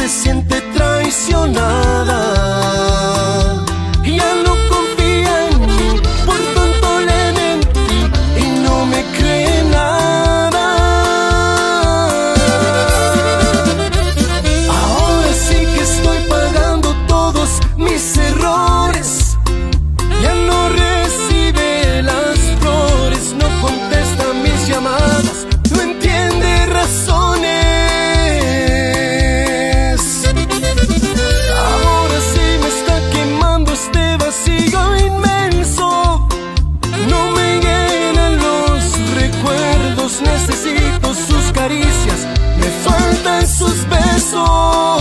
se siente traicionada. Ya no confía en mí, por tonto le mentí y no me cree nada. Ahora sí que estoy pagando todos mis errores. Ya no recibe las flores, no contesta mis llamadas, no entiende razones. Ahora sí me está quemando este vacío inmenso. No me llenan los recuerdos, necesito sus caricias, me faltan sus besos.